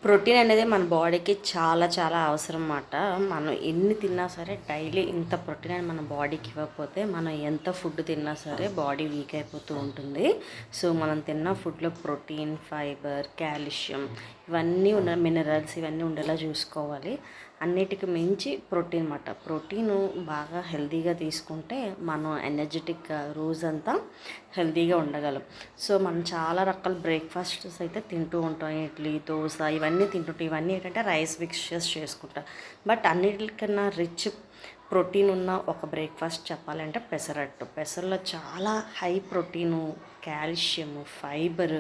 Protein అనేది మన బాడీకి చాలా చాలా అవసరం అన్నమాట. మనం ఎన్ని తిన్నా సరే డైలీ ఇంత ప్రోటీన్ అని మన బాడీకి ఇవ్వకపోతే మనం ఎంత ఫుడ్ తిన్నా సరే బాడీ వీక్ అయిపోతూ ఉంటుంది. సో మనం తిన్న ఫుడ్లో ప్రోటీన్, ఫైబర్, కాల్షియం ఇవన్నీ ఉన్న మినరల్స్ ఇవన్నీ ఉండేలా చూసుకోవాలి. అన్నిటికి మించి ప్రోటీన్ అన్నమాట. ప్రోటీన్ బాగా హెల్తీగా తీసుకుంటే మనం ఎనర్జెటిక్గా రోజంతా హెల్తీగా ఉండగలం. సో మనం చాలా రకాల బ్రేక్ఫాస్ట్స్ అయితే తింటూ ఉంటాం. ఇడ్లీ, దోశ ఇవన్నీ తింటుంటాం. ఇవన్నీ ఏంటంటే రైస్ మిక్స్చర్స్ చేసుకుంటాం. బట్ అన్నిటికన్నా రిచ్ ప్రోటీన్ ఉన్న ఒక బ్రేక్ఫాస్ట్ చెప్పాలంటే పెసరట్టు. పెసరలో చాలా హై ప్రోటీను, కాల్షియము, ఫైబర్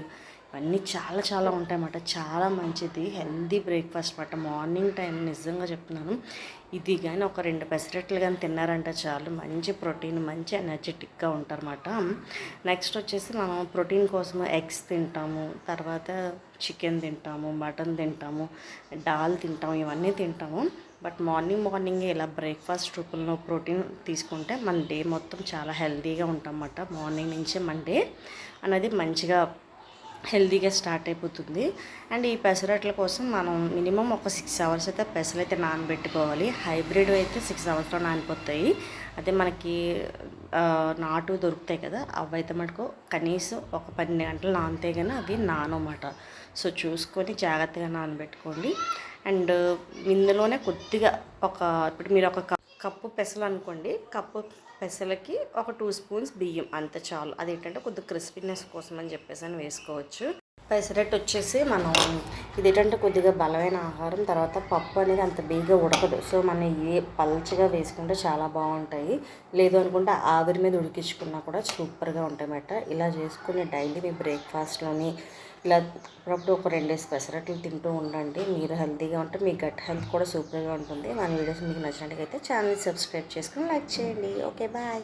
ఇవన్నీ చాలా చాలా ఉంటాయన్నమాట. చాలా మంచిది, హెల్దీ బ్రేక్ఫాస్ట్ అన్నమాట. మార్నింగ్ టైం నిజంగా చెప్తున్నాను, ఇది కానీ ఒక 2 పెసరట్లు కానీ తిన్నారంటే చాలు, మంచి ప్రోటీన్, మంచి ఎనర్జెటిక్గా ఉంటారన్నమాట. నెక్స్ట్ వచ్చేసి మనం ప్రోటీన్ కోసం ఎగ్స్ తింటాము, తర్వాత చికెన్ తింటాము, మటన్ తింటాము, దాల్ తింటాము, ఇవన్నీ తింటాము. బట్ మార్నింగే ఇలా బ్రేక్ఫాస్ట్ రూపంలో ప్రోటీన్ తీసుకుంటే మన డే మొత్తం చాలా హెల్తీగా ఉంటామన్నమాట. మార్నింగ్ నుంచే మన డే అనేది మంచిగా హెల్తీగా స్టార్ట్ అయిపోతుంది. అండ్ ఈ పెసరట్ల కోసం మనం మినిమం ఒక 6 అవర్స్ అయితే పెసలు అయితే నానబెట్టుకోవాలి. హైబ్రిడ్ అయితే 6 అవర్స్లో నానిపోతాయి. అదే మనకి నాటు దొరుకుతాయి కదా, అవి అయితే మటుకు కనీసం ఒక 12 గంటలు నానితే కానీ అవి నానమాట. సో చూసుకొని జాగ్రత్తగా నానబెట్టుకోండి. అండ్ ఇందులోనే కొద్దిగా ఇప్పుడు మీరు ఒక కప్పు పెసలు అనుకోండి, కప్పు పెసలకి ఒక 2 స్పూన్స్ బియ్యం అంతే చాలు. అదేంటంటే కొద్దిగా క్రిస్పీనెస్ కోసం అని చెప్పేసి అని వేసుకోవచ్చు. పెసరట్టు వచ్చేసి మనం ఇదేంటంటే కొద్దిగా బలమైన ఆహారం. తర్వాత పప్పు అనేది అంత బేగా ఉడకదు. సో మనం పల్చగా వేసుకుంటే చాలా బాగుంటాయి. లేదు అనుకుంటే ఆవిరి మీద ఉడికించుకున్నా కూడా సూపర్గా ఉంటాయి అన్నమాట. ఇలా చేసుకుని డైలీ మీ బ్రేక్ఫాస్ట్లోని ఇలా అప్పుడప్పుడు ఒక 2 పెసరట్లు తింటూ ఉండండి. మీరు హెల్తీగా ఉంటే మీ గట్ హెల్త్ కూడా సూపర్గా ఉంటుంది. మన వీడియోస్ మీకు నచ్చినట్టుగా అయితే ఛానల్ సబ్స్క్రైబ్ చేసుకుని లైక్ చేయండి. Okay, bye.